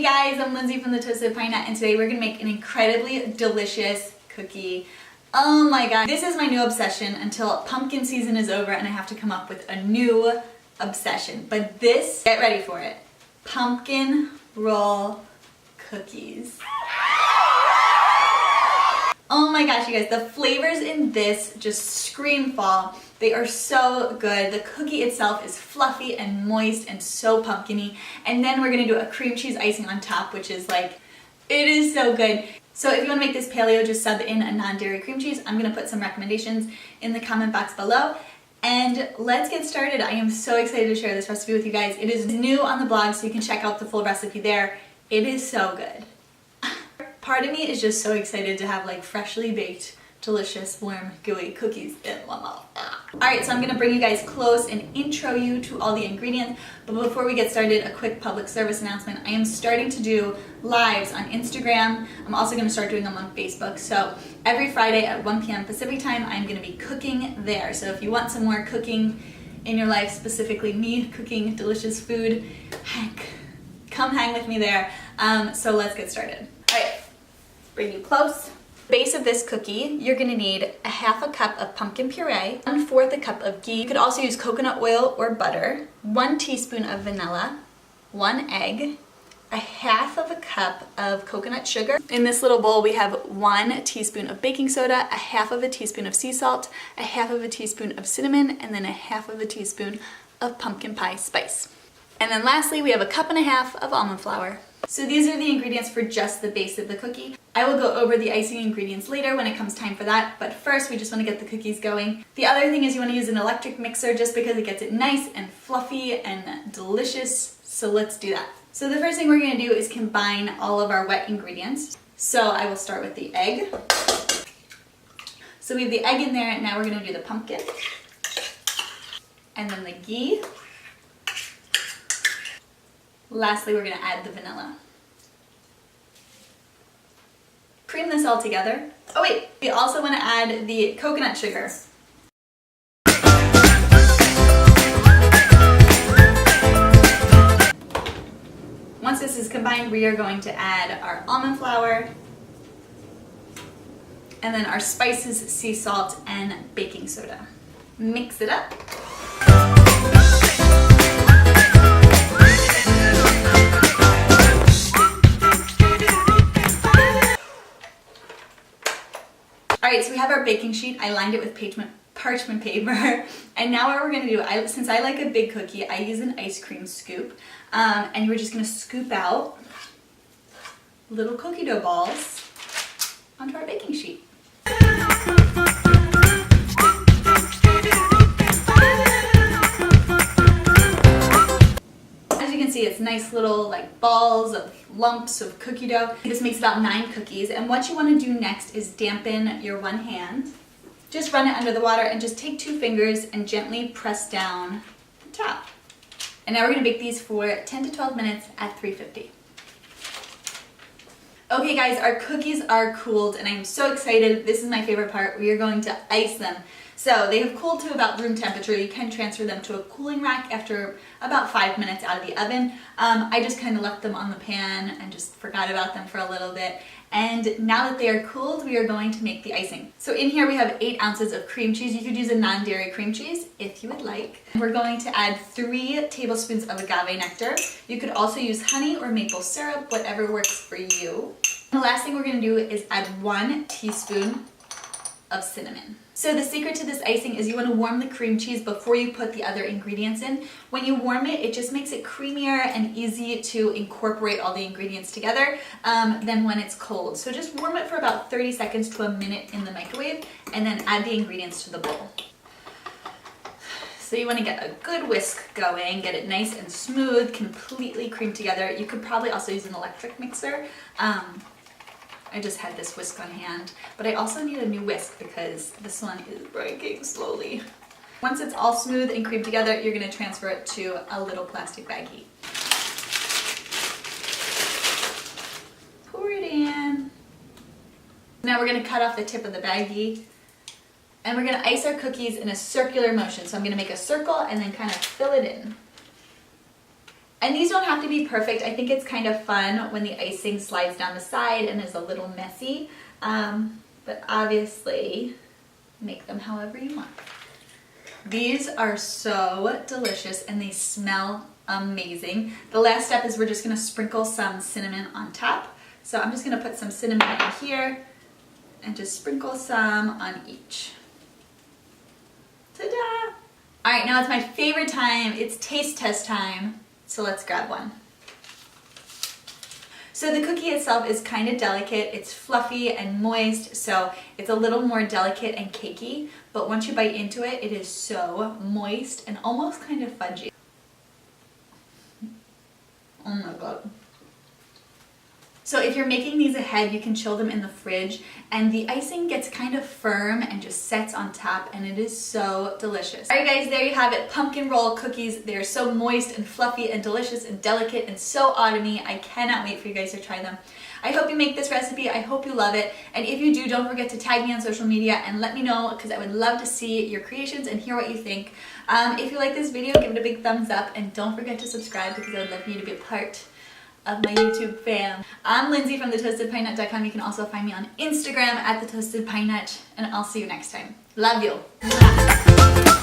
guys, I'm Lindsay from the Toasted Pine Nut, and today we're gonna make an incredibly delicious cookie. Oh my god, this is my new obsession until pumpkin season is over and I have to come up with a new obsession. But this, get ready for it, pumpkin roll cookies. Oh my gosh, you guys, the flavors in this just scream fall. They are so good. The cookie itself is fluffy and moist and so pumpkin-y. And then we're gonna do a cream cheese icing on top, which is like, it is so good. So if you wanna make this paleo, just sub in a non-dairy cream cheese. I'm gonna put some recommendations in the comment box below. And let's get started. I am so excited to share this recipe with you guys. It is new on the blog, so you can check out the full recipe there. It is so good. Part of me is just so excited to have like freshly baked, delicious, warm, gooey cookies in my mouth. Alright, so I'm gonna bring you guys close and intro you to all the ingredients. But before we get started, a quick public service announcement. I am starting to do lives on Instagram. I'm also gonna start doing them on Facebook. So every Friday at 1 p.m. Pacific time, I'm gonna be cooking there. So if you want some more cooking in your life, specifically me cooking delicious food, heck, come hang with me there. So let's get started. Alright. Bring you close. Base of this cookie, you're gonna need a half a cup of pumpkin puree, 1/4 a cup of ghee. You could also use coconut oil or butter, 1 teaspoon of vanilla, 1 egg, a half of a cup of coconut sugar. In this little bowl, we have 1 teaspoon of baking soda, a half of a teaspoon of sea salt, a half of a teaspoon of cinnamon, and then a half of a teaspoon of pumpkin pie spice. And then lastly, we have a 1.5 cups of almond flour. So these are the ingredients for just the base of the cookie. I will go over the icing ingredients later when it comes time for that, but first we just want to get the cookies going. The other thing is you want to use an electric mixer just because it gets it nice and fluffy and delicious, so let's do that. So the first thing we're going to do is combine all of our wet ingredients. So I will start with the egg. So we have the egg in there, and now we're going to do the pumpkin, and then the ghee. Lastly, we're going to add the vanilla. Cream this all together. Oh wait, we also want to add the coconut sugar. Once this is combined, we are going to add our almond flour, and then our spices, sea salt, and baking soda. Mix it up. Alright, so we have our baking sheet. I lined it with parchment paper. And now what we're going to do, since I like a big cookie, I use an ice cream scoop. And we're just going to scoop out little cookie dough balls onto our baking sheet. See, it's nice little like balls of lumps of cookie dough. This makes about 9 cookies, and what you want to do next is dampen your one hand. Just run it under the water and just take 2 fingers and gently press down the top. And now we're going to bake these for 10 to 12 minutes at 350. Okay guys, our cookies are cooled and I'm so excited. This is my favorite part. We are going to ice them. So they have cooled to about room temperature. You can transfer them to a cooling rack after about 5 minutes out of the oven. I just kind of left them on the pan and just forgot about them for a little bit. And now that they are cooled, we are going to make the icing. So in here we have 8 ounces of cream cheese. You could use a non-dairy cream cheese if you would like. We're going to add 3 tablespoons of agave nectar. You could also use honey or maple syrup, whatever works for you. And the last thing we're going to do is add 1 teaspoon of cinnamon. So the secret to this icing is you want to warm the cream cheese before you put the other ingredients in. When you warm it, it just makes it creamier and easy to incorporate all the ingredients together than when it's cold. So just warm it for about 30 seconds to a minute in the microwave and then add the ingredients to the bowl. So you want to get a good whisk going, get it nice and smooth, completely creamed together. You could probably also use an electric mixer. I just had this whisk on hand, but I also need a new whisk because this one is breaking slowly. Once it's all smooth and creamed together, you're going to transfer it to a little plastic baggie. Pour it in. Now we're going to cut off the tip of the baggie, and we're going to ice our cookies in a circular motion. So I'm going to make a circle and then kind of fill it in. And these don't have to be perfect. I think it's kind of fun when the icing slides down the side and is a little messy. But obviously, make them however you want. These are so delicious and they smell amazing. The last step is we're just gonna sprinkle some cinnamon on top. So I'm just gonna put some cinnamon in here and just sprinkle some on each. Ta-da! All right, now it's my favorite time. It's taste test time. So let's grab one. So the cookie itself is kind of delicate. It's fluffy and moist, so it's a little more delicate and cakey. But once you bite into it, it is so moist and almost kind of fudgy. Oh my God. So if you're making these ahead, you can chill them in the fridge and the icing gets kind of firm and just sets on top and it is so delicious. All right guys, there you have it, pumpkin roll cookies. They're so moist and fluffy and delicious and delicate and so autumny. I cannot wait for you guys to try them. I hope you make this recipe. I hope you love it. And if you do, don't forget to tag me on social media and let me know because I would love to see your creations and hear what you think. If you like this video, give it a big thumbs up and don't forget to subscribe because I would love for you to be a part of my YouTube fam. I'm Lindsay from thetoastedpinenut.com. You can also find me on Instagram at thetoastedpinenut, and I'll see you next time. Love you.